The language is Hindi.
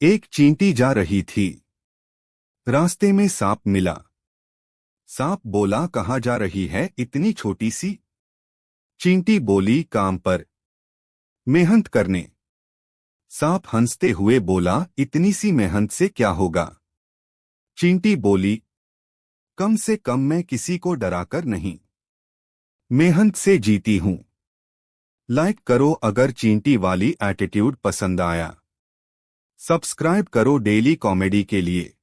एक चींटी जा रही थी। रास्ते में सांप मिला। सांप बोला, कहाँ जा रही है इतनी छोटी सी? चींटी बोली, काम पर, मेहनत करने। सांप हंसते हुए बोला, इतनी सी मेहनत से क्या होगा? चींटी बोली, कम से कम मैं किसी को डराकर नहीं, मेहनत से जीती हूं। लाइक करो अगर चींटी वाली एटीट्यूड पसंद आया। सब्सक्राइब करो डेली कॉमेडी के लिए।